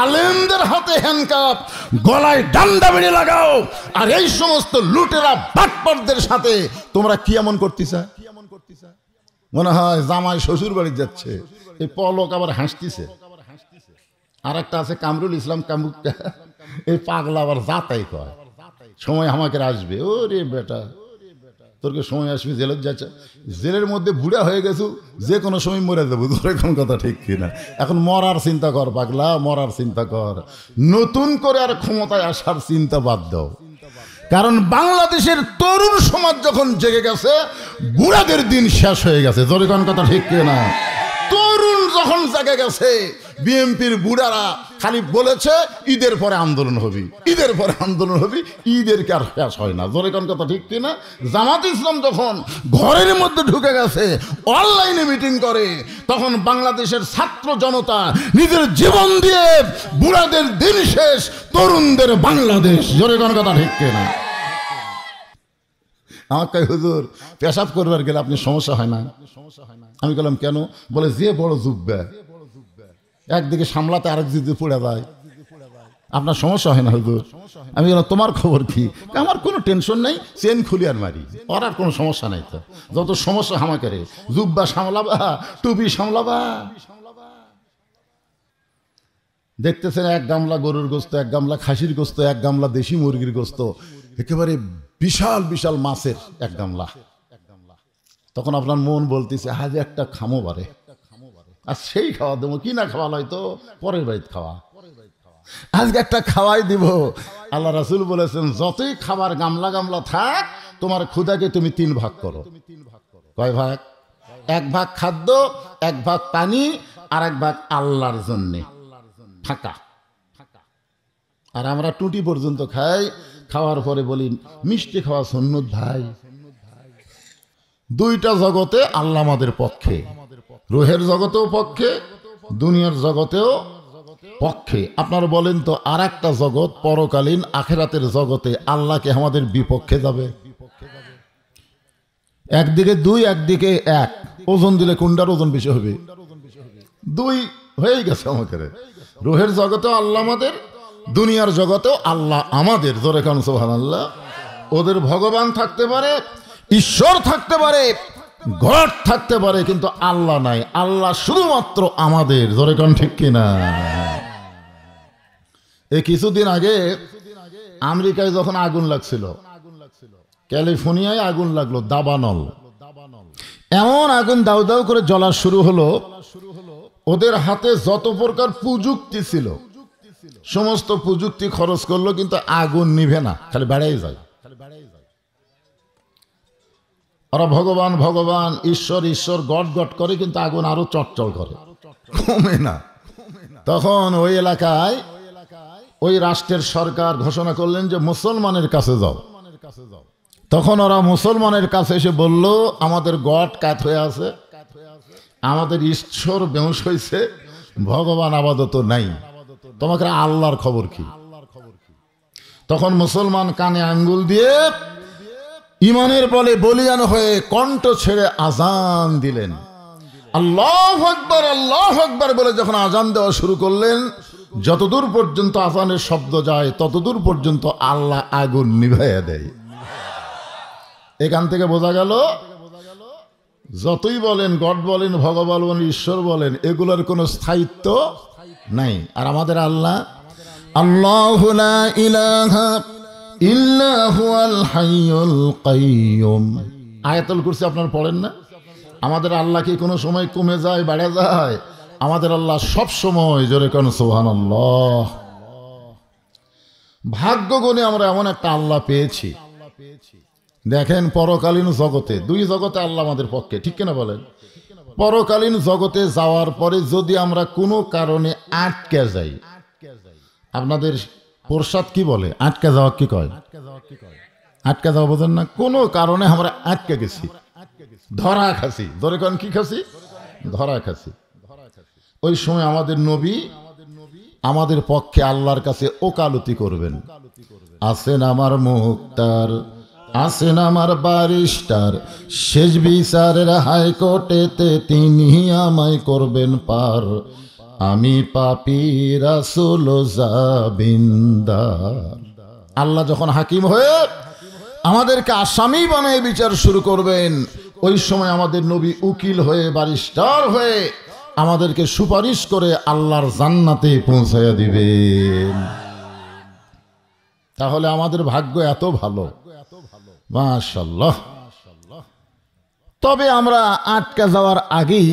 আলেমদের হাতে হ্যান্ডকাপ, গলায় ডান্ডা বেড়ে লাগাও, আর এই সমস্ত লুটেরা বাটপারদের সাথে তোমরা কি এমন করতেছা? মনে হয় জামাই শ্বশুর বাড়ি যাচ্ছে। এই পলক আবার হাসতেছে। আর একটা আছে কামরুল ইসলাম কামুক্কা, এই পাগলা আবার যাতাই কয় সময় আমাকে আসবে। ওরে বেটা, তোর সময় আসবে, জেলের যাচ্ছে, জেলের মধ্যে বুড়া হয়ে গেছু, যে কোনো সময় মরে যাবো। তোর এখন কথা ঠিক কিনা? এখন মরার চিন্তা কর পাগলা, মরার চিন্তা কর। নতুন করে আর ক্ষমতায় আসার চিন্তা বাদ দাও। কারণ বাংলাদেশের তরুণ সমাজ যখন জেগে গেছে, বুড়াদের দিন শেষ হয়ে গেছে। জোরে কোন কথা ঠিক কিনা? তরুণ যখন জেগে গেছে, বিএনপির বুড়ারা খালি বলেছে ঈদের পরে আন্দোলন হবে, ঈদের পরে আন্দোলন হবে, ঈদের কি আর শেষ হয় না। জোরে কোন কথা ঠিক কিনা? জামাত ইসলাম যখন ঘরের মধ্যে ঢুকে গেছে, অনলাইনে মিটিং করে, তখন বাংলাদেশের ছাত্র জনতা নিজের জীবন দিয়ে বুড়াদের দিন শেষ, তরুণদের বাংলাদেশ। জোরে কোন কথা ঠিক কিনা? আমার কয় হুজুর পেশাব করবার গেলে আপনি সমস্যা হয় না? আমি বললাম কেন? বলে যে বড় যুব্বা, একদিকে সামলাতে আরেক দিকে পড়ে যায়, আপনার সমস্যা হয় না হুজুর? আমি বললাম তোমার খবর কি? আমার কোনো টেনশন নেই, চেন খুলি আর মারি, ওর আর কোনো সমস্যা নাই। তো যত সমস্যা আমাকে, জুব্বা সামলাবা, টুপি সামলাবা। দেখতেছেন এক গামলা গরুর গোস্ত, এক গামলা খাসির গোস্ত, এক গামলা দেশি মুরগির গোস্ত, একেবারে বিশাল বিশাল মাছের এক গামলা। তখন আপনার মন বলতেছে আজ একটা খামো বারে, আর সেই খাওয়া দেবো কি না খাওয়া হয়তো পরের বাড়িতে খাওয়া, আজকে একটা খাওয়াই দিব। আল্লাহ রাসূল বলেছেন যতই খাবার গামলা গামলা থাক, তোমার ক্ষুধাকে তুমি 3 ভাগ করো। কয় ভাগ? 1 ভাগ খাদ্য, 1 ভাগ পানি, আর 1 ভাগ আল্লাহর জন্যে থাকা। আর আমরা টুটি পর্যন্ত খাই, খাওয়ার পরে বলি মিষ্টি খাওয়া সুন্নত ভাই। দুইটা জগতে আল্লাহ আমাদের পক্ষে, রুহের জগতেও পক্ষে, দুনিয়ার জগতেও পক্ষে। আপনারা বলেন তো আর একটা জগৎ পরকালীন আখিরাতের জগতে আল্লাহকে আমাদের বিপক্ষে যাবে? একদিকে 2, একদিকে 1, ওজন দিলে কোনটার ওজন বেশি হবে? 2 হয়ে গেছে আমাদের। রুহের জগতেও আল্লাহ আমাদের, দুনিয়ার জগতেও আল্লাহ আমাদের। জোরে কান সুবহানাল্লাহ। ওদের ভগবান থাকতে পারে, ঈশ্বর থাকতে পারে, গড থাকতে পারে, কিন্তু আল্লাহ নাই। আল্লাহ শুধুমাত্র আমাদের। জোরে কান ঠিক কিনা? এই কিছুদিন আগে আমেরিকায় যখন আগুন লাগছিল, ক্যালিফোর্নিয়ায় আগুন লাগলো, দাবানল, এমন আগুন দাউ দাউ করে জ্বলা শুরু হলো। ওদের হাতে যত প্রকার প্রযুক্তি ছিল, সমস্ত প্রযুক্তি খরচ করলো, কিন্তু আগুন নিভে না, খালি বেড়েই যায়। ওরা ভগবান ভগবান, ঈশ্বর ঈশ্বর, গট গট করে, কিন্তু আগুন আরো চটচল করে, কমে না। তখন ওই এলাকায় ওই রাষ্ট্রের সরকার ঘোষণা করলেন যে মুসলমানের কাছে যাও। তখন ওরা মুসলমানের কাছে এসে বলল আমাদের গট কাত হয়ে আছে, আমাদের ঈশ্বর বেহুশ হয়েছে, ভগবান আপাতত নাই, তোমাকে আল্লাহর খবর কি? তখন মুসলমান কানে আঙ্গুল দিয়ে ইমানের বলে বলিয়ান হয়ে কণ্ঠ ছেড়ে আজান দিলেন। আল্লাহু আকবার, আল্লাহু আকবার বলে যখন আজান দেওয়া শুরু করলেন, যতদূর পর্যন্ত আজানের শব্দ যায় ততদূর পর্যন্ত আল্লাহ আগুন নিভাইয়া দেয়। এখান থেকে বোঝা গেল যতই বলেন গড বলেন, ভগবান বলেন, ঈশ্বর বলেন, এগুলোর কোনো স্থায়িত্ব নাই। আর আমাদের আল্লাহ, আল্লাহু লা ইলাহা ইল্লা হুয়াল হাইয়ুল কাইয়ুম। আয়াতুল কুরসি আপনারা পড়েন না? আমাদের আল্লাহ কি কোনো সময় কমে যায়, বেড়ে যায়? আমাদের আল্লাহ সব সময়। জোরে কোন সুবহানাল্লাহ। ভাগ্য গুণে আমরা এমন একটা আল্লাহ পেয়েছি। দেখেন পরকালীন জগতে, 2 জগতে আল্লাহ আমাদের পক্ষে, ঠিক কিনা বলেন? পরকালীন জগতে যাওয়ার পরে যদি আমরা কোনো কারণে আটকে যাই, আপনাদের প্রসাদ কি বলে? আটকে যাওয়া কি কয়? আটকে যাওয়া বোঝেন না? কোনো কারণে আমরা আটকে গেছি, ধরা খাসি। ধরে কোন কি খাসি? ধরা খাসি। ওই সময় আমাদের নবী আমাদের পক্ষে আল্লাহর কাছে ওকালতি করবেন। আছেন আমার মুক্তার, আছেন আমার বারিস্টার, শেষ বিচারের হাইকোর্টেতে তিনি আমায় করবেন পার। আমি পাপী রাসূল জাবিন্দার। আল্লাহ যখন হাকিম হয়ে আমাদেরকে আসামি বানিয়ে বিচার শুরু করবেন, ওই সময় আমাদের নবী উকিল হয়ে ব্যারিস্টার হয়ে আমাদেরকে সুপারিশ করে আল্লাহর জান্নাতে পৌঁছায়া দিবেন। তাহলে আমাদের ভাগ্য এত ভালো, মাশাআল্লাহ। তবে আমরা আটকে যাওয়ার আগেই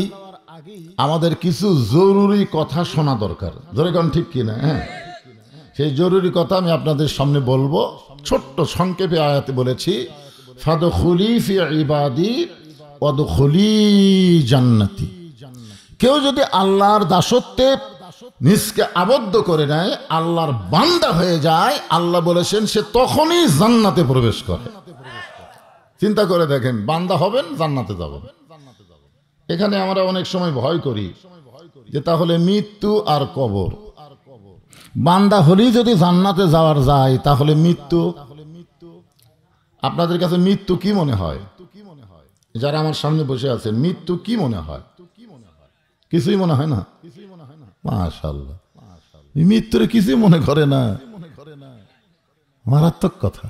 আমাদের কিছু জরুরি কথা শোনা দরকার, যেরকম ঠিক কিনা? হ্যাঁ, সেই জরুরি কথা আমি আপনাদের সামনে বলবো। ছোট্ট সংক্ষেপে আয়াতে বলেছি, ফাদখুলি ফি ইবাদি ওয়াদখুলি জান্নাতি। কেউ যদি আল্লাহর দাসত্বে নিজকে আবদ্ধ করে নেয়, আল্লাহর বান্দা হয়ে যায়, আল্লাহ বলেছেন সে তখনই জান্নাতে প্রবেশ করে। চিন্তা করে দেখেন, বান্দা হবেন, জান্নাতে যাবেন। এখানে আমরা অনেক সময় ভয় করি যে তাহলে মৃত্যু আর কবর, বান্দা হলেই যদি জান্নাতে যাওয়ার যায় তাহলে মৃত্যু। আপনাদের কাছে মৃত্যু কি মনে হয়? যারা আমার সামনে বসে আছেন, মৃত্যু কি মনে হয়? কিছুই মনে হয় না? মাশাআল্লাহ, মৃত্যুরে কিছুই মনে করে না। মারাত্মক কথা।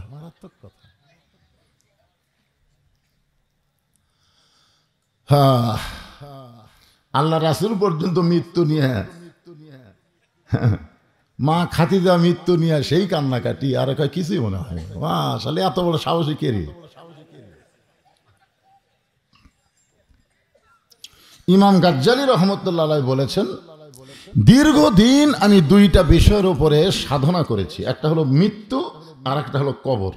হ্যাঁ, আল্লাহ রাসূল পর্যন্ত মৃত্যু নিয়ে, মা খাদিজা মৃত্যু নিয়ে সেই কান্নাকাটি, আর কিছুই মনে হয়। মাশাআল্লাহ, এত বড় সাহসী কে রে? ইমাম গাজ্জালী রাহমাতুল্লাহ আলাইহি বলেছেন, দীর্ঘদিন আমি দুইটা বিষয়ের উপরে সাধনা করেছি, একটা হলো মৃত্যু আর একটা হলো কবর।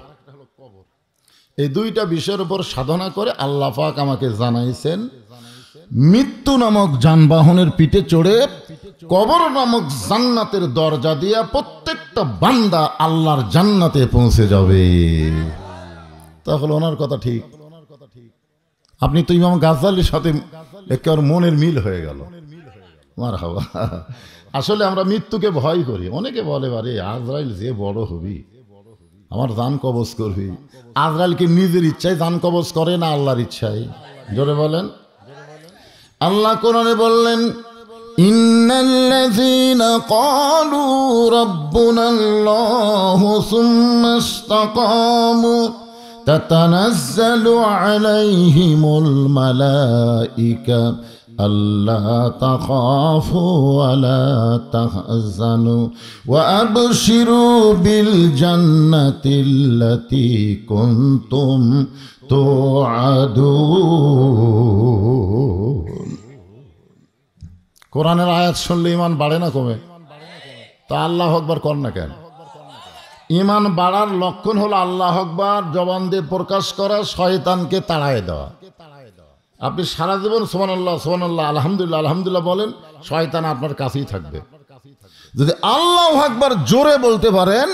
এই দুইটা বিষয়ের উপর সাধনা করে আল্লাহ পাক আমাকে জানাইছেন, মৃত্যু নামক যানবাহনের পিঠে চড়ে কবর নামক জান্নাতের দরজা দিয়া প্রত্যেকটা বান্দা আল্লাহর জান্নাতে পৌঁছে যাবে। তাহলে ওনার কথা ঠিক। আপনি তো ইমাম গাজ্জালীর সাথে একেবারে মনের মিল হয়ে গেল। মারহাবা। আসলে আমরা মৃত্যুকে ভয় করি। অনেকে বলে, আরে আজরাইল যে বড় হবি, আমার জান কবজ করবি। আজরাইল কি নিজের ইচ্ছায় জান কবজ করে না আল্লাহর ইচ্ছায়? জোরে বলেন। আল্লাহ কোরআনে বললেন, ইন্নাল্লাযীনা ক্বালু রাব্বুনাল্লাহু সুম্মা ইসতাকামু তাতানাজ্জালু আলাইহিমুল মালাইকা আল্লা তাখাফু ওয়া লা তাহজানু ওয়া আবশিরু বিল জান্নাতিল্লাতী কুনতুম তুআদুন। কোরআনের আয়াত শুনলে ইমান বাড়ে না কমে? তা আল্লাহু আকবার কর না কেন? ইমান বাড়ার লক্ষণ হলো আল্লাহু আকবার জবান দিয়ে প্রকাশ করা, শয়তানকে তাড়ায় দেওয়া। আপনি সারা জীবন সুবহানাল্লাহ সুবহানাল্লাহ আলহামদুলিল্লাহ আলহামদুলিল্লাহ বলেন, শয়তান আপনার কাছেই থাকবে। যদি আল্লাহু আকবার জোরে বলতে পারেন,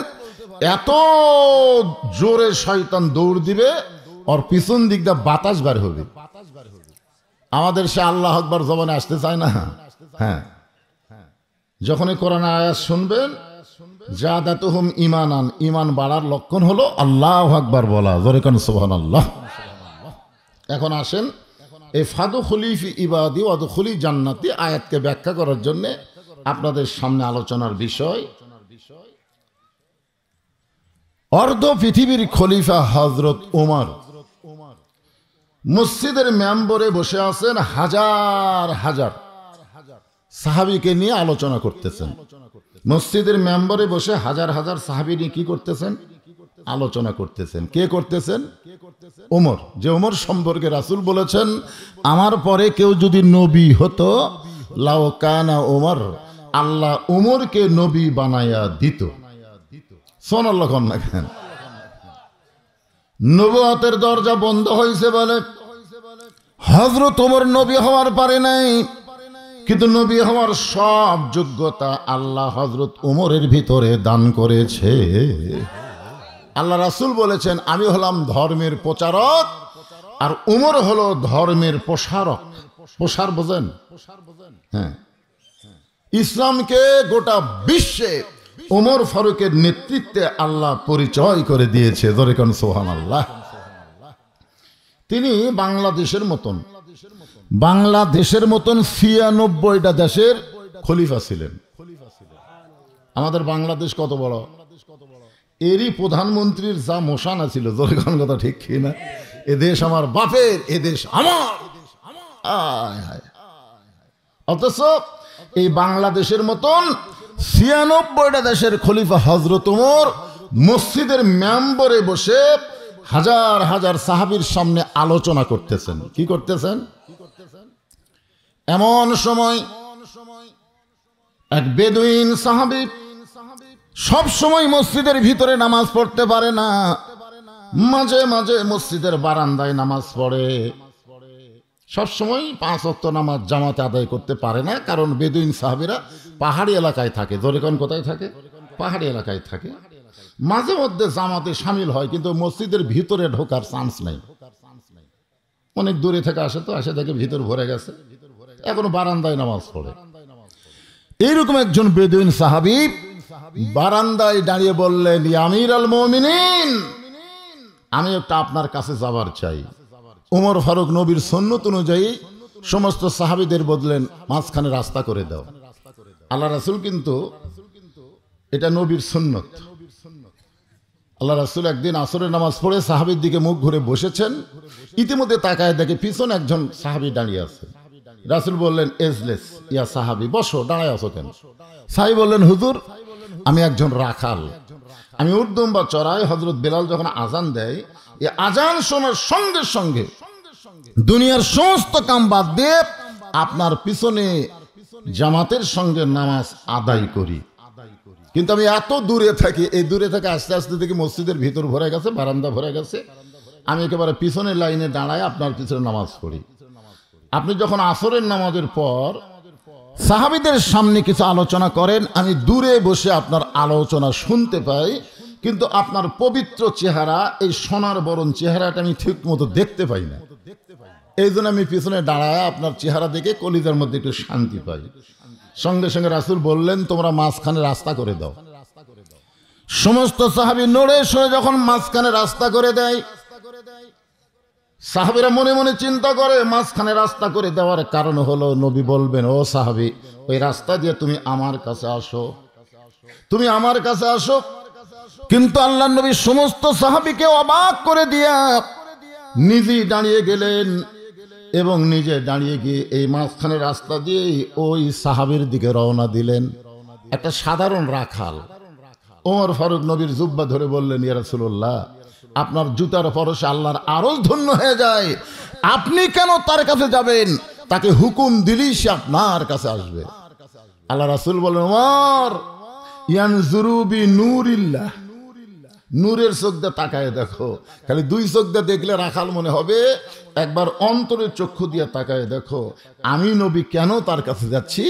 এত জোরে শয়তান দৌড় দিবে, ওর পিছন দিক দিয়ে বাতাস বের হবে। আমাদের সে আল্লাহু আকবার জবানে আসতে চায় না। হ্যাঁ, যখনই কোরআন আয়াত শুনবেন, জাদাতুহুম ঈমানান, ঈমান বাড়ার লক্ষণ হলো আল্লাহু আকবার বলা। জোরে কোন সুবহানাল্লাহ। এখন আসেন এই ফাদখুলি ফি ইবাদি ওয়াদখুলি জান্নাতি আয়াতকে ব্যাখ্যা করার জন্য আপনাদের সামনে আলোচনার বিষয়, অর্ধ পৃথিবীর খলিফা হযরত ওমর মসজিদের মেম্বরে বসে আছেন, হাজার হাজার সাহাবীকে নিয়ে আলোচনা করতেছেন। মসজিদের মেম্বরে বসে হাজার হাজার সাহাবী নিয়ে কি করতেছেন? আলোচনা করতেছেন। কে করতেছেন? ওমর। যে ওমর সম্পর্কে রাসূল বলেছেন, আমার পরে কেউ যদি নবী হতো, লাউ কানা ওমর, আল্লাহ ওমরকে নবী বানায়া দিত। সুবহানাল্লাহ কোন না কেন? নবুয়তের দরজা বন্ধ হয়েছে বলে হযরত ওমর নবী হওয়ার পারে নাই, কিন্তু নবী হওয়ার সব যোগ্যতা আল্লাহ হযরত ওমরের ভিতরে দান করেছে। আল্লাহ রাসূল বলেছেন, আমি হলাম ধর্মের প্রচারক আর ওমর হলো ধর্মের প্রসারক। প্রসার বোঝেন? হ্যাঁ, ইসলামকে গোটা বিশ্বে ওমর ফারুকের নেতৃত্বে আল্লাহ পরিচয় করে দিয়েছে। জোরে কোন সুবহানাল্লাহ। তিনি বাংলাদেশের মতন ৯৬টা দেশের খলিফা ছিলেন। আমাদের বাংলাদেশ কত বড়, এরই প্রধানমন্ত্রীর যা মোশানা ছিল, জোরখান কথা ঠিক কি না? এদেশ আমার বাপের, এদেশ আমার। অথচ এই বাংলাদেশের মতন ৯৬টা দেশের খলিফা হযরত ওমর মসজিদের মেম্বরে বসে হাজার হাজার সাহাবীর সামনে আলোচনা করতেছেন। কি করতেছেন? এমন সময় এক বেদুইন সাহাবী সব সময় মসজিদের ভিতরে নামাজ পড়তে পারে না, মাঝে মাঝে মসজিদের বারান্দায় নামাজ পড়ে। সব সময় ৫ ওয়াক্ত নামাজ জামাতে আদায় করতে পারে না, কারণ বেদুইন সাহাবীরা পাহাড়ি এলাকায় থাকে। জোরেকন কোথায় থাকে? পাহাড়ি এলাকায় থাকে। মাঝে মধ্যে জামাতে সামিল হয়, কিন্তু মসজিদের ভিতরে ঢোকার চান্স নাই। অনেক দূরে থেকে আসে, তো আসে দেখে ভিতর ভরে গেছে, এখনো বারান্দায় নামাজ পড়ে। এইরকম একজন বেদুইন সাহাবী বারান্দায় দাঁড়িয়ে বললেন, ইয়া আমিরুল মুমিনিন, আমি একটা আপনার কাছে যাবার চাই। ওমর ফারুক নবীর সুন্নত অনুযায়ী সমস্ত সাহাবীদের বললেন, মাঝখানে রাস্তা করে দাও। আল্লাহ রাসূল কিন্তু এটা নবীর সুন্নত। আল্লাহ রাসূল একদিন আসরের নামাজ পড়ে সাহাবীর দিকে মুখ ঘুরে বসেছেন, ইতিমধ্যে তাকায় দেখে পিছনে একজন সাহাবী দাঁড়িয়ে আছে। রাসূল বললেন, এজলেস ইয়া সাহাবী, বসো, দাঁড়ায় আছো কেন? সাহাবী বললেন, হুজুর, আমি একজন রাখাল, আমি উর্দুম বা চড়াই। হযরত বেলাল যখন আজান দেয়, এই আজান শোনার সঙ্গে সঙ্গে দুনিয়ার সমস্ত কাম বাদ দিয়ে আপনার পিছনে জামাতের সঙ্গে নামাজ আদায় করি। কিন্তু আমি এত দূরে থাকি, এই দূরে থেকে আস্তে আস্তে দেখি মসজিদের ভিতর ভরে গেছে, বারান্দা ভরে গেছে, আমি একেবারে পিছনের লাইনে দাঁড়ায় আপনার পিছনে নামাজ পড়ি। আপনি যখন আসরের নামাজের পর সাহাবীদের সামনে কিছু আলোচনা করেন, আমি দূরে বসে আপনার আলোচনা শুনতে পাই, কিন্তু আপনার পবিত্র চেহারা, এই সোনার বরণ চেহারাটা আমি ঠিক মতো দেখতে পাই না। এই জন্য আমি পিছনে দাঁড়ায় আপনার চেহারা দেখে কলিজার মধ্যে একটু শান্তি পাই। সঙ্গে সঙ্গে রাসূল বললেন, তোমরা মাঝখানে রাস্তা করে দাও। সমস্ত সাহাবী নড়ে সরে যখন মাঝখানে রাস্তা করে দেয়, সাহাবীরা মনে মনে চিন্তা করে, মাঝখানে রাস্তা করে দেওয়ার কারণ হলো নবী বলবেন, ও সাহাবী, ওই রাস্তা দিয়ে তুমি আমার কাছে আসো, তুমি আমার কাছে আসো। কিন্তু আল্লাহর নবী সমস্ত সাহাবীকে অবাক করে দিয়া নিজেই দাঁড়িয়ে গেলেন, এবং নিজে দাঁড়িয়ে গিয়ে এই মাঝখানে রাস্তা দিয়ে ওই সাহাবীর দিকে রওনা দিলেন। একটা সাধারণ রাখাল ওমর ফারুক নবীর জুব্বা ধরে বললেন, ইয়া রাসূলুল্লাহ, আপনার জুতার পরশে আল্লাহর আরশ ধন্য হয়ে যায়, আপনি কেন তার কাছে যাবেন? তাকে হুকুম দিলেই সে আপনার কাছে আসবে। আল্লাহ রাসূল বলেন, ওমর, ইয়ানজুরু বিনূরিল্লাহ, নূরের চোখ দিয়ে তাকায় দেখো। খালি দুই চোখ দিয়ে দেখলে রাখাল মনে হবে, একবার অন্তরের চক্ষু দিয়ে তাকায় দেখো আমি নবী কেন তার কাছে যাচ্ছি।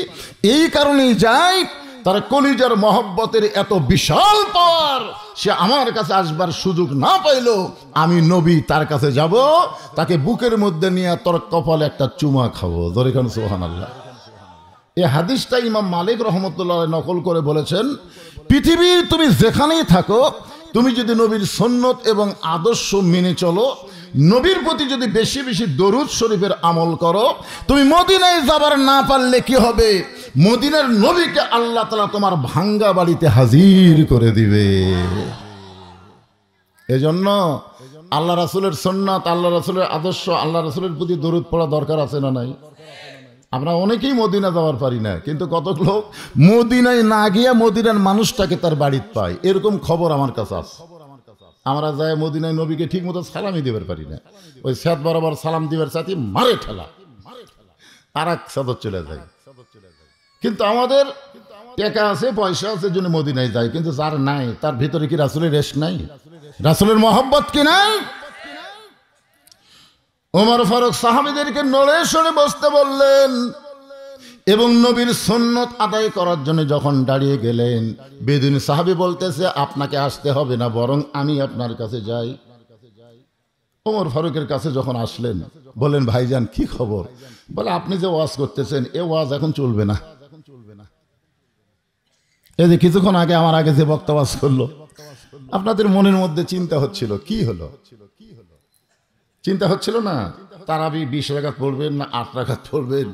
এই কারণেই যাই, তার কলিজার মহব্বতের এত বিশাল পাওয়ার, সে আমার কাছে আসবার সুযোগ না পাইলো, আমি নবী তার কাছে যাব, তাকে বুকের মধ্যে নিয়ে তোর কপালে একটা চুমা খাবো। জোরে খান সুবহানাল্লাহ। এই হাদিসটা ইমাম মালিক রহমতুল্লাহ নকল করে বলেছেন, পৃথিবীর তুমি যেখানেই থাকো, তুমি যদি নবীর সুন্নত এবং আদর্শ মেনে চলো, নবীর প্রতি যদি বেশি বেশি দরুদ শরীফের আমল করো, তুমি মদিনায় যাবার না পারলে কি হবে? মদিনার নবীকে আল্লাহ তাআলা তোমার ভাঙ্গা বাড়িতে হাজির করে দিবে। এজন্য আল্লাহ রাসূলের সুন্নাত, আল্লাহ রাসূলের আদর্শ, আল্লাহ রাসূলের প্রতি দরুদ পড়া দরকার আছে না নাই? আমরা অনেকেই মদিনা যাওয়ার পারি না, কিন্তু কত লোক মদিনায় না গিয়া মদিনার মানুষটাকে তার বাড়িতে পায়, এরকম খবর আমার কাছে আছে। আমরা যাই মদিনায় নবীকে ঠিক মতো সালামই দিবার পারি না, ওই সাত বরাবর সালাম দিবার সাথে মারে ঠেলা আর এক সাদর চলে যায়। কিন্তু আমাদের টাকা আছে, পয়সা আছে, জন্য মদিনায় যায়, কিন্তু যার নাই তার ভিতরে কি রাসূলের রেশ নাই? রাসূলের মহব্বত কি নাই? ওমর ফারুক সাহাবীদেরকে নড়ে সরে বসতে বললেন, এবং নবীর সুন্নত আদায় করার জন্য যখন দাঁড়িয়ে গেলেন, বেদুইন সাহাবী বলতেছে, আপনাকে আসতে হবে না, বরং আমি আপনার কাছে যাই। ওমর ফারুকের কাছে যখন আসলেন, বললেন, ভাইজান কি খবর? বলে, আপনি যে ওয়াজ করতেছেন, এ ওয়াজ এখন চলবে না। এই যে কিছুক্ষণ আগে আমার আগে যে বক্তা ওয়াজ করলো, আপনাদের মনের মধ্যে চিন্তা হচ্ছিল, কি হলো? চিন্তা হচ্ছিল না তারাবি 20 রাকাত পড়বেন না 8 রাকাত পড়বেন?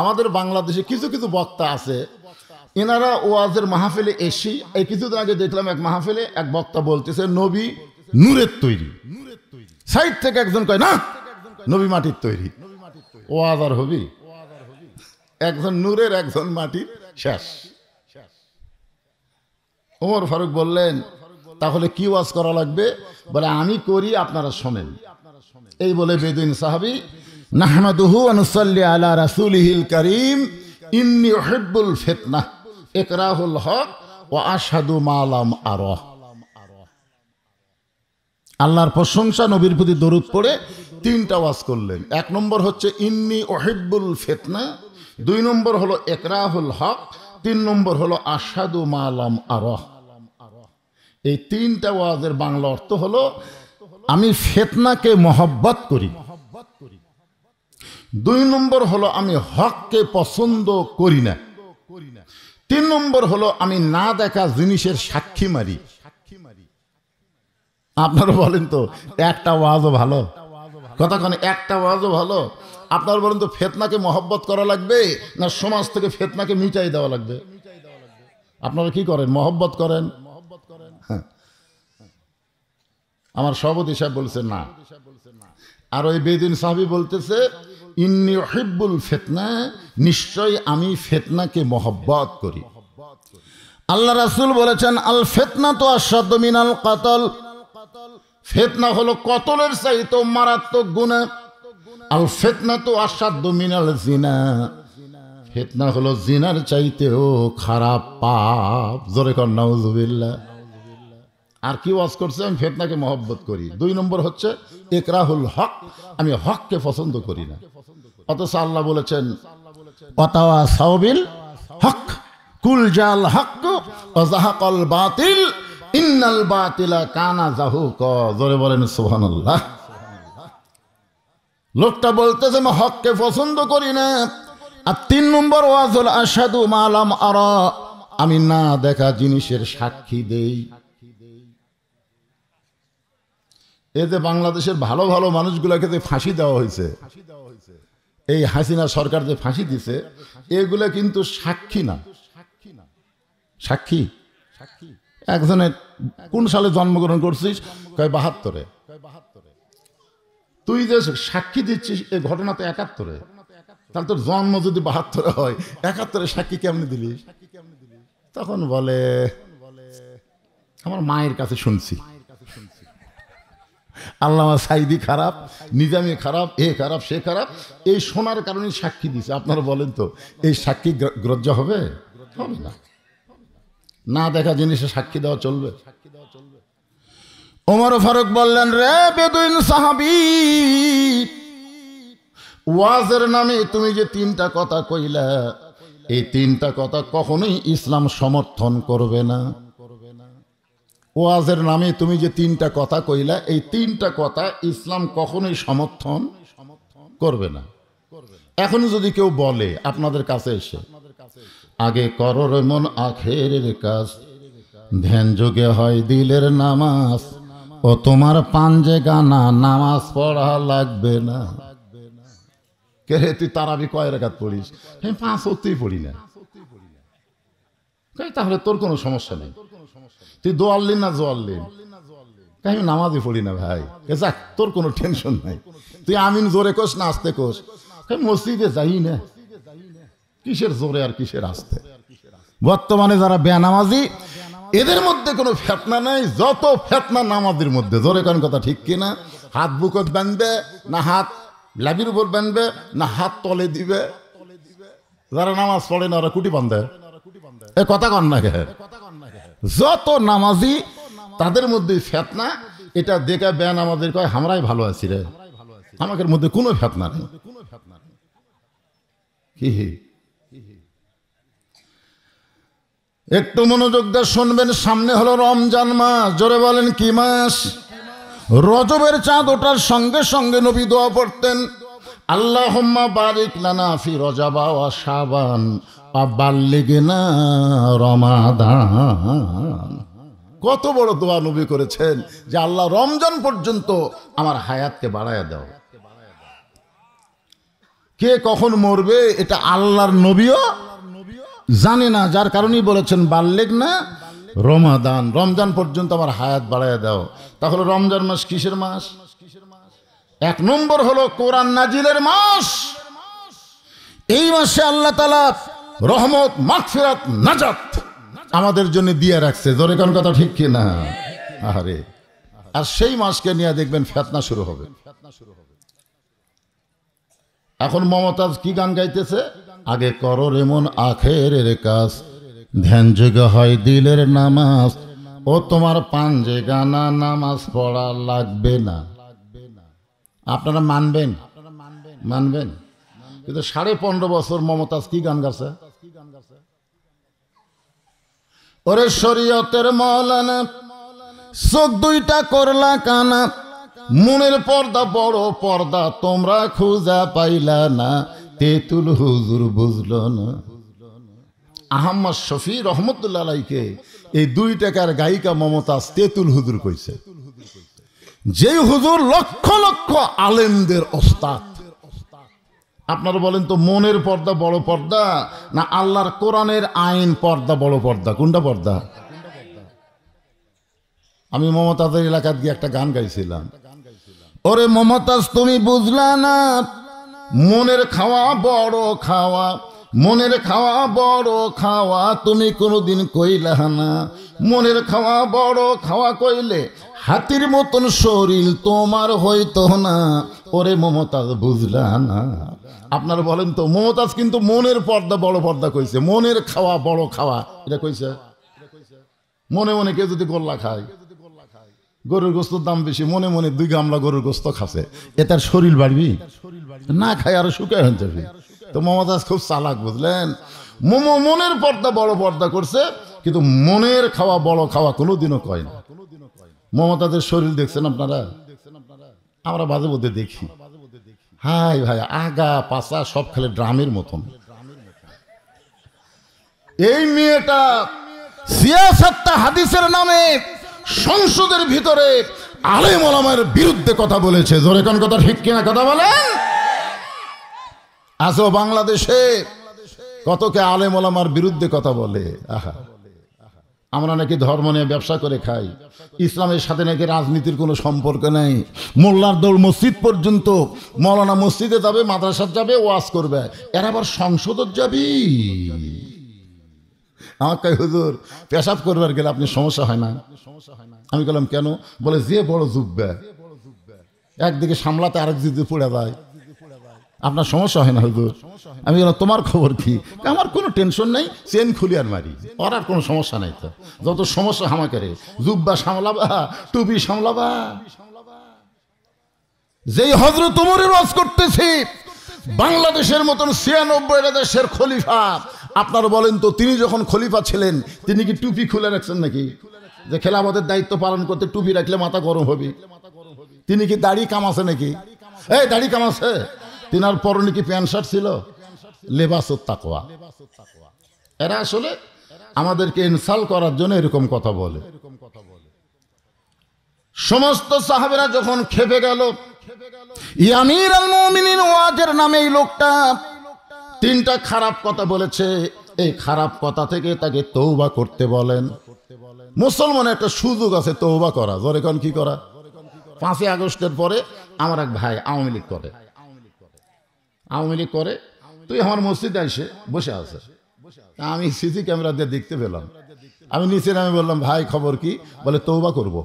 আমাদের বাংলাদেশে কিছু কিছু বক্তা আছে, এনারা ওয়াজের মাহফিলে এসে, এই কিছুদিন আগে দেখলাম এক মাহফিলে এক বক্তা বলতেছে নবী নূরের তৈরি, সাইড থেকে একজন কয় না নবী মাটির তৈরি। ওয়াজ আর হবি? একজন নূরের একজন মাটির, শেষ। ওমর ফারুক বললেন তাহলে কি ওয়াজ করা লাগবে? বলে আমি করি, আপনারা শোনেন। এই বলে বেদুইন সাহাবী নাহমাদুহু ওয়া নুসাল্লি আলা রাসূলিহিল কারীম ইন্নী উহিব্বুল ফিতনাহ ইকরাহুল হক ওয়া আশহাদু মা লাম আরা। আল্লাহর প্রশংসা, নবীর প্রতি দরুদ পড়ে তিনটা ওয়াজ করলেন। এক নম্বর হচ্ছে ইন্নী উহিব্বুল ফিতনাহ, দুই নম্বর হলো ইকরাহুল হক, তিন নম্বর হলো আশহাদু মা লাম আরা। এই তিনটা ওয়াজের বাংলা অর্থ হলো আমি ফিতনাকে মহব্বত করি, দুই নম্বর হলো আমি হককে পছন্দ করি না, তিন নম্বর হলো আমি না দেখা জিনিসের সাক্ষী মারি। আপনারা বলেন তো একটা ওয়াজও ভালো? কতক্ষণ একটা ওয়াজও ভালো? আপনারা বলেন তো ফিতনাকে মহব্বত করা লাগবে না সমাজ থেকে ফিতনাকে মিটাই দেওয়া লাগবে? আপনারা কি করেন? মহব্বত করেন? হ্যাঁ। আমার সভাপতি সাহেব বলছে না, আর ওই বেদুইন সাহাবী বলতেছে ইন্নী উহিব্বুল ফিতনা, নিশ্চয় আমি ফিতনাকে মহব্বত করি। আল্লাহ রাসূল বলেছেন আল ফিতনাতু আশাদ্দু মিনাল কতল, ফিতনা হলো কতলের চাইতে মারাত্মক গুনাহ। আল ফিতনাতু আশাদ্দু মিনাল জিনা, ফিতনা হলো জিনার চাইতেও খারাপ পাপ। জোরে কর নাউযুবিল্লাহ। আর কি ওয়াজ করছে? আমি ফিতনাকে মহব্বত করি। দুই নম্বর হচ্ছে ইকরাহুল হক, আমি হককে পছন্দ করি না। অথচ আল্লাহ বলেছেন ওয়াতাওয়াসাউ বিল হক কুল জাল হক ওয়া যাহাকাল বাতিল ইন্নাল বাতিলা কানা যাহুকা। জোরে বলেন সুবহানাল্লাহ। লোকটা বলতেছে আমি হককে পছন্দ করি না। আর তিন নম্বর ওয়াজ হল আশহাদু মা লাম আরা, আমি না দেখা জিনিসের সাক্ষী দেই। এই যে বাংলাদেশের ভালো ভালো মানুষগুলোকে যে ফাঁসি দেওয়া হয়েছে, এই হাসিনা সরকার যে ফাঁসি দিছে, এগুলো কিন্তু সাক্ষী না। সাক্ষী একজনের কোন সালে জন্মগ্রহণ করছিস? কয় ৭২-এ। তুই যে সাক্ষী দিচ্ছিস এই ঘটনা তো ৭১-এ, তাহলে তোর জন্ম যদি ৭২-এ হয়, ৭১-এ সাক্ষী কেমনে দিলি? তখন বলে আমার মায়ের কাছে শুনছি। আল্লামা সাইদি খারাপ, নিজামী খারাপ, এ খারাপ, সে খারাপ, এই শোনার কারণে সাক্ষী দিছে। আপনারা বলেন তো এই সাক্ষী গ্রহ্য হবে? হবে না। না দেখা জিনিসে সাক্ষী দেওয়া চলবে? ওমর ফারুক বললেন রে বেদুইন সাহাবী, ওয়াজের নামে তুমি যে তিনটা কথা কইলা, এই তিনটা কথা কখনোই ইসলাম সমর্থন করবে না। ওয়াজের নামে তুমি যে তিনটা কথা কইলা, এই তিনটা কথা ইসলাম কখনোই সমর্থন করবে না। এখন যদি কেউ বলে আপনাদের কাছে এসে আগে করো রে মন আখেরের কাজ, ধ্যান যোগে হয় দিলের নামাজ, ও তোমার পাঞ্জে গানা নামাজ পড়া লাগবে না। কে রে তুই তারাবি কয় রাকাত পড়িস? আমি 5 ওয়াক্তই পড়ি না। তাহলে তোর কোনো সমস্যা নেই, তুই দোয়াল্লিন না জোয়াল্লিন? আমি নামাজই পড়ি না ভাই। যাক, তোর কোনো টেনশন নাই, তুই আমিন জোরে কোস না আস্তে কোস? মসজিদে যাই না, কিসের জোরে আর কিসের আস্তে? বর্তমানে যারা বেনামাজি, এদের মধ্যে কোনো ফেতনা নাই, যত ফেতনা নামাজের মধ্যে। জোরে কোন কথা ঠিক কিনা? হাত বুকত বাঁধবে না হাত লাবির উপর বাঁধবে না হাত তলে দিবে? যারা নামাজ পড়ে না ওরা কুটি বাঁধে। এ কথা কন না কে? যত নামাজি তাদের মধ্যে ফেতনা। এটা দেখে বেনামাজির কয় আমরাই ভালো আছি রে, আমাদের মধ্যে কোনো ফেতনা নেই। একটু মনোযোগ দিয়ে শুনবেন, সামনে হলো রমজান মাস। জোরে বলেন কি মাস? রজবের চাঁদ ওঠার সঙ্গে সঙ্গে নবী দোয়া পড়তেন, আল্লাহুম্মা বারিক লানা ফি রজবা ওয়া শাবান ওয়া বাল্লিগনা রমাদান। কত বড় দোয়া নবী করেছেন যে আল্লাহ রমজান পর্যন্ত আমার হায়াতকে বাড়ায়া দাও। কে কখন মরবে এটা আল্লাহর নবীও জানে না, যার কারণেই বলেছেন বাল্যেগ না রমাদান, রমজান পর্যন্ত আমার হায়াত বাড়ায় দাও। তাহলে রমজান মাস কিসের মাস? এক নম্বর হলো কোরআন নাজিলের মাস। এই মাসে আল্লাহ তাআলা রহমত, মাগফিরাত, নাজাত আমাদের জন্য দিয়ে রাখছে। জোরে কোন কথা ঠিক কি না? আরে আর সেই মাসকে নিয়ে দেখবেন ফিতনা শুরু হবে। এখন মমতাজ কি গান গাইতেছে? আগে করো রেমন আখেরের কাজ, ধ্যান যোগ হয় দিলের নামাজ, ও তোমার পাঞ্জে গানা নামাজ পড়া লাগবে না। আপনারা মানবেন? মানবেন? কিন্তু 15.5 বছর মমতাজ কি গান গাছে? ওরে শরীয়তের মৌলানা চোখ দুইটা করলা কানা, মনের পর্দা বড় পর্দা তোমরা খুঁজা পাইলা না, তেতুল হুজুর বুঝলো না। আহমদ শফি রহমতুল্লাহ আলাইকে এই 2 টাকার গায়িকা মমতাজ তেতুল হুজুর কইছে, যে হুজুর লক্ষ লক্ষ আলেমদের ওস্তাদ। আপনারা বলেন তো মনের পর্দা বড় পর্দা না আল্লাহর কোরআনের আইন পর্দা বড় পর্দা? কোনটা পর্দা? আমি মমতাজের এলাকায় গিয়ে একটা গান গাইছিলাম, ওরে মমতাজ তুমি বুঝলা না, মনের খাওয়া বড় খাওয়া, মনের খাওয়া বড় খাওয়া তুমি কোনোদিন কইলা না, মনের খাওয়া বড় খাওয়া কইলে হাতির মতন শরীর তোমার হইতো না, ওরে মমতাজ বুঝলা না। আপনারা বলেন তো মমতাজ কিন্তু মনের পর্দা বড় পর্দা কইছে, মনের খাওয়া বড় খাওয়া এটা কইছে। মনে মনে কেউ যদি গোল্লা খায়, গরুর গোস্তর দাম বেশি, মনে মনে 2 গামলা গরুর গোস্ত খাচ্ছে, এ তার শরীর বাড়বি? না খায় আরো শুকায় হয়ে যাবে। তো মমতাজ খুব চালাক, বুঝলেন? মনের পর্দা বড় পর্দা করছে, কিন্তু মনের খাওয়া বড় খাওয়া কোনোদিনও কয় না। মমতাজের শরীর দেখছেন আপনারা? আমরা মাঝে মধ্যে দেখি, হাই ভাই আগা পাছা সব খেলে ড্রামের মতন। এই মেয়েটা সিয়াসাত্তা হাদিসের নামে সংসদের ভিতরে আলেম ওলামার বিরুদ্ধে কথা বলেছে। জোরে কোন কথা ঠিক কিনা কথা বলেন? আজও বাংলাদেশে কতকে আলেম ওলামার বিরুদ্ধে কথা বলে। আহা, আমরা নাকি ধর্ম নিয়ে ব্যবসা করে খাই, ইসলামের সাথে নাকি রাজনীতির কোনো সম্পর্ক নেই। মোল্লার দৌড় মসজিদ পর্যন্ত, মৌলানা মসজিদে যাবে, মাদ্রাসার যাবে, ওয়াজ করবে, এরা আবার সংসদত যাবি। আমাকে হুজুর পেশাব করবার গেলে আপনি সমস্যা হয় না? আমি বললাম কেন? বলে যে বড় যুগবে একদিকে সামলাতে আরেক দিকে পড়ে যায়, আপনার সমস্যা হয় না হুজুর? আমি বললাম তোমার খবর কি? আমার কোনো টেনশন নাই, চেন খুলি আর মারি, ওর আর কোনো সমস্যা নাই। তো যত সমস্যা আমাকে রে, জুব্বা সামলাবা, টুপি সামলাবা। যেই হযরত ওমরের ওয়াজ করতেছে, বাংলাদেশের মতন 96টা দেশের খলিফা, আপনারা বলেন তো তিনি যখন খলিফা ছিলেন তিনি কি টুপি খুলে রাখছেন নাকি? যে খেলাফতের দায়িত্ব পালন করতে টুপি রাখলে মাথা গরম হবে। তিনি কি দাড়ি কামাছে নাকি? এই দাড়ি কামাছে? তিনার পরনে কি প্যান্ট শার্ট ছিল? লেবাসুত তাকওয়া। এরা আসলে আমাদেরকে ইনসাল করার জন্য এরকম কথা বলে। সমস্ত সাহাবীরা যখন খেপে গেল, আমিরুল মুমিনিন ওয়াজের নামে এই লোকটা 3টা খারাপ কথা বলেছে, এই খারাপ কথা থেকে তাকে তওবা করতে বলেন। মুসলমানের একটা সুযোগ আছে তওবা করা। জোরে কোন কি করা? 5ই আগস্টের পরে আমার এক ভাই আওয়ামী লীগ করে, আওয়ামী লীগ করে, তুই আমার মসজিদে এসে বসে আছে। আমি সিসি ক্যামেরা দিয়ে দেখতে পেলাম। আমি নিচে নামে বললাম ভাই খবর কি? বলে তওবা করব।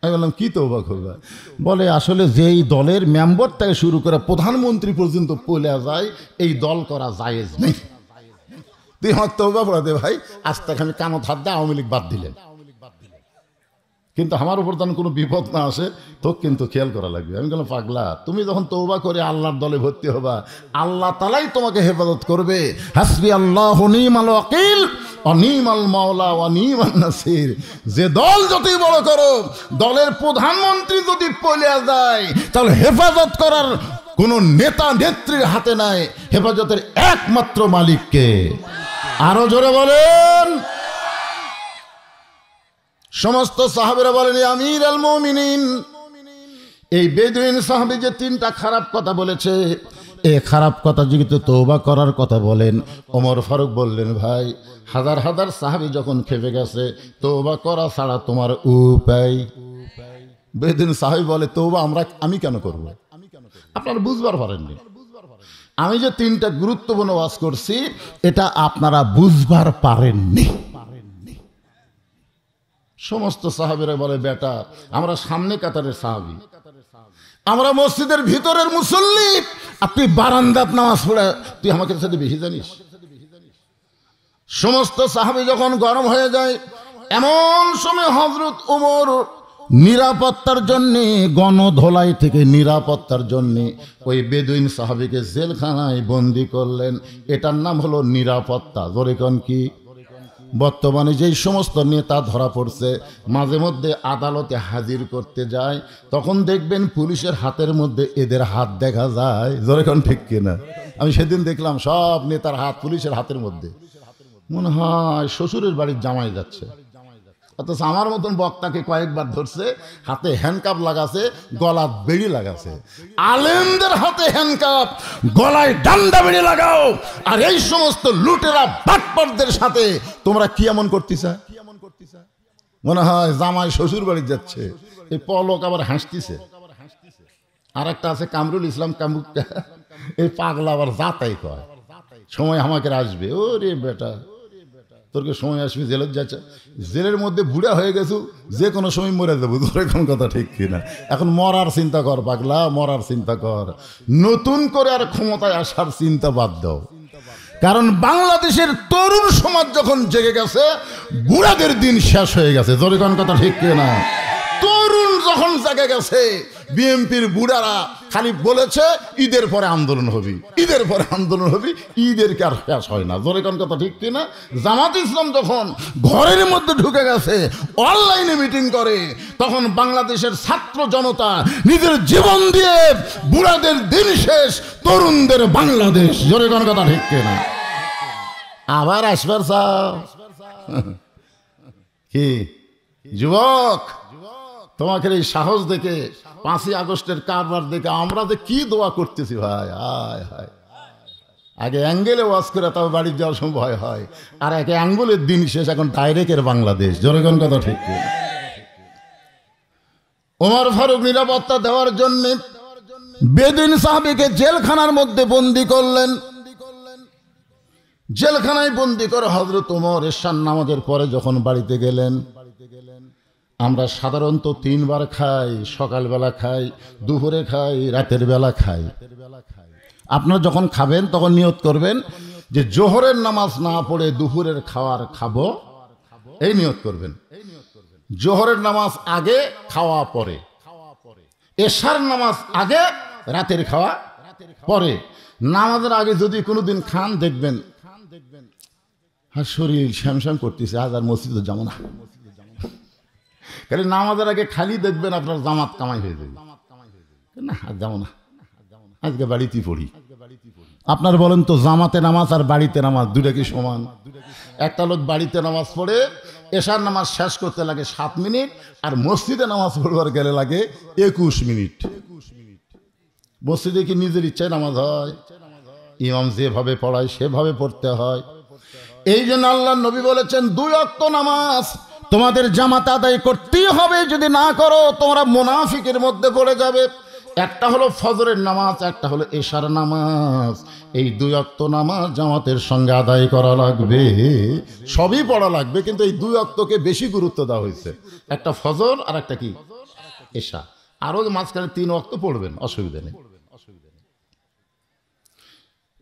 আমি বললাম কি তওবা করবে? বলে আসলে যেই দলের মেম্বার থেকে শুরু করে প্রধানমন্ত্রী পর্যন্ত পলে যায়, এই দল করা জায়েজ নেই। তুই আমার তওবা পড়া দে ভাই, আজ থেকে আমি কানো হাত দিয়ে আওয়ামী লীগ বাদ দিলেন। কিন্তু আমার উপর তখন কোনো বিপদ না আসে তো কিন্তু খেয়াল করা লাগবে। আমি বললাম পাগলা, তুমি যখন তওবা করে আল্লাহর দলে ভর্তি হবা, আল্লাহ তাআলাই তোমাকে হেফাজত করবে। হাসবি আল্লাহু নিমাল ওয়াকিল ওয়া নিমাল মাওলা ওয়া নিমান নাসির। যে দল যতই বড় করো, দলের প্রধানমন্ত্রী যদি পলে যায়, তাহলে হেফাজত করার কোনো নেতা নেত্রীর হাতে নাই, হেফাজতের একমাত্র মালিককে। আরো জোরে বলেন। সমস্ত সাহাবীরা বলেন আমিরুল মুমিনিন। এই বেদুইন সাহাবী যে 3টা খারাপ কথা বলেছে, এ খারাপ কথা যেহেতু তওবা করার কথা বলেন, ওমর ফারুক বললেন, ভাই হাজার হাজার সাহাবী যখন খেপে গেছে, তওবা করা ছাড়া তোমার উপায়। বেদিন সাহাবী বলে, তওবা আমি কেন করব? আপনারা বুঝবার পারেননি। আমি যে তিনটা গুরুত্বপূর্ণ ওয়াজ করছি এটা আপনারা বুঝবার পারেননি। সমস্ত সাহাবীরা বলে, বেটা আমরা সামনে কাতারের সাহাবী, আমরা মসজিদের ভিতরের মুসল্লি, আপনি বারান্দাত নামাজ পড়ে তুই আমাকে সাথে বেশি জানিস। সমস্ত সাহাবী যখন গরম হয়ে যায়, এমন সময় হযরত ওমর নিরাপত্তার জন্য, গণধোলাই থেকে নিরাপত্তার জন্য ওই বেদুইন সাহাবীকে জেলখানায় বন্দি করলেন। এটার নাম হলো নিরাপত্তা। জোরে কোন কি? বর্তমানে যেই সমস্ত নেতা ধরা পড়ছে, মাঝে মধ্যে আদালতে হাজির করতে যায়, তখন দেখবেন পুলিশের হাতের মধ্যে এদের হাত দেখা যায়। জোরে কোন ঠিক কিনা? আমি সেদিন দেখলাম সব নেতার হাত পুলিশের হাতের মধ্যে, মনে হয় শ্বশুরের বাড়ির জামাই যাচ্ছে। অথচ আমার মতন বক্তাকে কয়েকবার ধরছে, হাতে হ্যান্ডকাপ লাগাছে, গলা বেড়ি লাগাছে। আলেমদের হাতে হ্যান্ডকাপ, গলায় ডান্ডা বেড়ি লাগাও, আর এই সমস্ত লুটেরা বাটপারদের সাথে তোমরা কি এমন করতেছ? মনে হয় জামাই শ্বশুর বাড়ি যাচ্ছে। এই পলক আবার হাসতেছে। আর একটা আছে কামরুল ইসলাম কামুক্কা, এই পাগলা আবার যাতাই কয়, সময় আমাকে আসবে। ওরে বেটা, তোর সময় আসবে, জেলের যাচ্ছে, জেলের মধ্যে বুড়া হয়ে গেছু, যে কোনো সময় মরে যাবো। তোর এখন কথা ঠিক কিনা? এখন মরার চিন্তা কর পাগলা, মরার চিন্তা কর। নতুন করে আর ক্ষমতায় আসার চিন্তা বাদ দাও। কারণ বাংলাদেশের তরুণ সমাজ যখন জেগে গেছে, বুড়াদের দিন শেষ হয়ে গেছে। তোর এখন কথা ঠিক কিনা? তরুণ যখন জেগে গেছে, বিএনপির বুড়ারা খালি বলেছে ঈদের পরে আন্দোলন হবি, ঈদের পরে আন্দোলন হবি, ঈদের কি আর শেষ হয় না। জোরে কোন কথা ঠিক কিনা? জামাত ইসলাম যখন ঘরের মধ্যে ঢুকে গেছে, অনলাইনে মিটিং করে, তখন বাংলাদেশের ছাত্র জনতা নিজের জীবন দিয়ে বুড়াদের দিন শেষ, তরুণদের বাংলাদেশ। জোরে কোন কথা ঠিক কিনা? আবার আসবার কি যুবক, তোমাকে এই সাহস দেখে, 5ই আগস্টের কারবার দেখে আমরা যে কি দোয়া করতেছি ভাই। হায় হায়, আগে অ্যাঙ্গেলে ওয়াজ করে তবে বাড়ি যাওয়ার সময় ভয় হয়, আর একে অ্যাঙ্গেলের দিন শেষ, এখন ডাইরেক্টের বাংলাদেশ। জনগণ কথা ঠিক। ওমর ফারুক নিরাপত্তা দেওয়ার জন্য বেদুইন সাহাবীকে জেলখানার মধ্যে বন্দি করলেন। জেলখানায় বন্দি করে হযরত ওমর এশার নামাজের পরে যখন বাড়িতে গেলেন, আমরা সাধারণত 3 বার খাই, সকালবেলা খাই, দুপুরে খাই, রাতের বেলা খাই। আপনারা যখন খাবেন তখন নিয়ত করবেন যে জোহরের নামাজ না পড়ে দুপুরের খাওয়ার খাবো, এই নিয়ত করবেন। জোহরের নামাজ আগে, খাওয়া পরে। এশার নামাজ আগে, রাতের খাওয়া পরে। নামাজের আগে যদি কোনোদিন খান, দেখবেন আর শরীর শ্যামশ্যাম করতেছে, আজ আর মসজিদে যাবো না। খালি নামাজের আগে খালি দেখবেন আপনার জামাত কামাই হয়ে যাবে, না আর যাবো না, আজকে বাড়িতেই পড়ি। আপনার বলেন তো, জামাতে নামাজ আর বাড়িতে নামাজ দুটা কি সমান? একটা লোক বাড়িতে নামাজ পড়ে এশার নামাজ শেষ করতে লাগে 7 মিনিট, আর মসজিদে নামাজ পড়বার গেলে লাগে 21 মিনিট। মসজিদে কি নিজের ইচ্ছায় নামাজ হয়? ইমাম যেভাবে পড়ায় সেভাবে পড়তে হয়। এই জন্য আল্লাহর নবী বলেছেন, 2 ওয়াক্ত নামাজ তোমাদের জামাত আদায় করতেই হবে, যদি না করো তোমরা মুনাফিকের মধ্যে পড়ে যাবে। একটা হলো ফজরের নামাজ, একটা হলো এশার নামাজ। এই 2 ওয়াক্ত নামাজ জামাতের সঙ্গে আদায় করা লাগবে, সবই পড়া লাগবে, কিন্তু এই 2 ওয়াক্তকে বেশি গুরুত্ব দেওয়া হয়েছে। একটা ফজর আর একটা কি এশা, আরো মাঝখানে 3 ওয়াক্ত পড়বেন, অসুবিধা নেই।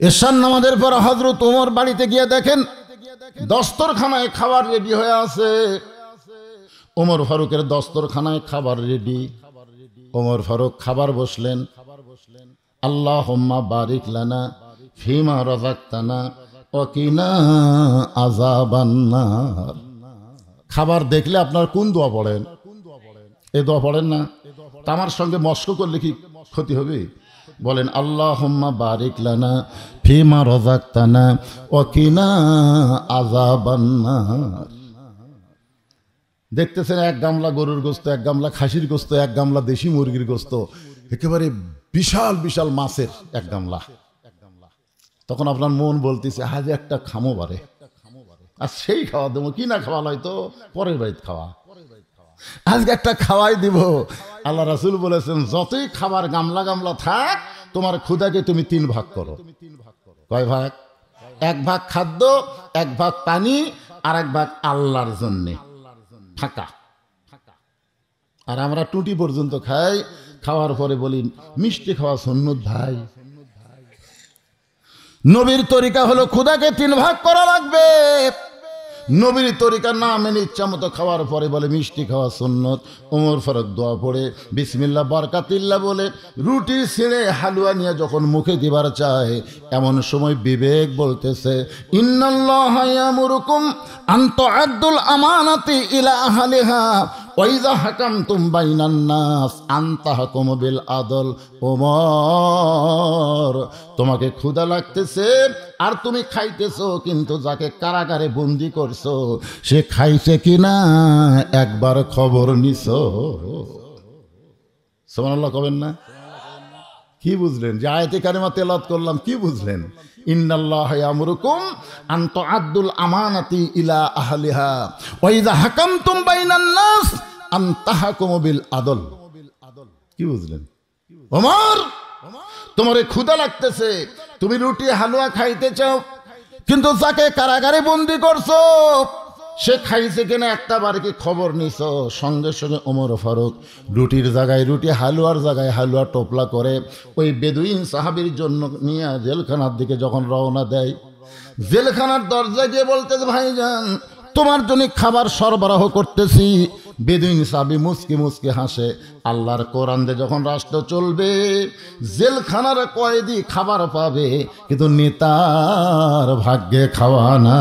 এশার নামাজের পর হযরত ওমর বাড়িতে গিয়ে দেখেন দস্তরখানায় খাবার রেডি হয়ে আছে। ওমর ফারুকের দস্তরখানায় খাবার রেডি। ওমর ফারুক খাবার বসলেন। আল্লাহুম্মা বারিক লানা ফিমা রাযাকতানা ওয়া কিনা আযাবান নার। খাবার দেখলে আপনার কোন দোয়া পড়েন? এই দোয়া পড়েন না? আমার সঙ্গে মস্ক করলে কি ক্ষতি হবে? বলেন আল্লাহুম্মা বারিক লানা ফিমা রাযাকতানা ওয়া কিনা আযাবান নার। দেখতেছেন 1 গামলা গরুর গোস্ত, 1 গামলা খাসির গোস্ত, 1 গামলা দেশি মুরগির গোস্ত, একেবারে বিশাল বিশাল মাছের 1 গামলা। তখন আপনার মন বলতেছে আজ একটা খামো বারে, আর সেই খাওয়া দেবো, কি না খাওয়া হয়তো পরের বাড়িতে খাওয়া, আজকে একটা খাওয়াই দিব। আল্লাহ রাসূল বলেছেন যতই খাবার গামলা গামলা থাক, তোমার ক্ষুধাকে তুমি 3 ভাগ করো। কয় ভাগ? 1 ভাগ খাদ্য, 1 ভাগ পানি, আর 1 ভাগ আল্লাহর জন্যে ফাঁকা। আর আমরা টুটি পর্যন্ত খাই, খাওয়ার পরে বলি মিষ্টি খাওয়া সুন্নত ভাই। নবীর তরিকা হলো ক্ষুধাকে 3 ভাগ করা লাগবে। নবীর তরিকা না মেনে ইচ্ছা মতো খাওয়ার পরে বলে মিষ্টি খাওয়া সুন্নত। ওমর ফারুক দোয়া পড়ে বিসমিল্লাহ বারাকাতিল্লাহ বলে রুটি ছিঁড়ে হালুয়া নিয়ে যখন মুখে দিবার চায়, এমন সময় বিবেক বলতেছে ইন্নাল্লাহা ইয়ামুরুকুম আন তুআদ্দুল আমানাতি ইলা আহলিহা ওয়া ইযা হাকামতুম বাইনান নাস আন তাহকুমু বিল আদল। ওমর, তোমাকে ক্ষুধা লাগতেছে আর তুমি খাইতেছো, কিন্তু যাকে কারাগারে বন্দি করছো সে খাইছে কিনা একবার খবর নিছো। সুবহানাল্লাহ কবেন না? কি বুঝলেন? যে আয়াতে কারিমা তেলাওয়াত করলাম, কি বুঝলেন? ইন্নাল্লাহা ইয়ামুরুকুম আন তুআদ্দুল আমানাতি ইলা আহলিহা ওয়া ইযা হাকামতুম বাইনান নাস আন তাহকুমু বিল আদল। কি বুঝলেন? ওমর, তোমার ক্ষুধা লাগতেছে, তুমি রুটি হালুয়া খাইতে চাও, কিন্তু যাকে কারাগারে বন্দি করছো সে খাইছে কিনা একটা বার কি খবর নিছো? সঙ্গে সঙ্গে ওমর ফারুক রুটির জায়গায় রুটি, হালুয়ার জায়গায় হালুয়া টোপলা করে ওই বেদুইন সাহাবীর জন্য নিয়ে জেলখানার দিকে যখন রওনা দেয়, জেলখানার দরজায় গিয়ে বলতেছে ভাইজান তোমার জন্য খাবার সরবরাহ করতেছি। বেদুইন সাহাবী মুচকি মুচকি হাসে। আল্লাহর কোরআন দিয়ে যখন রাষ্ট্র চলবে, জেলখানার কয়েদি খাবার পাবে, কিন্তু নেতার ভাগ্যে খাওয়া না।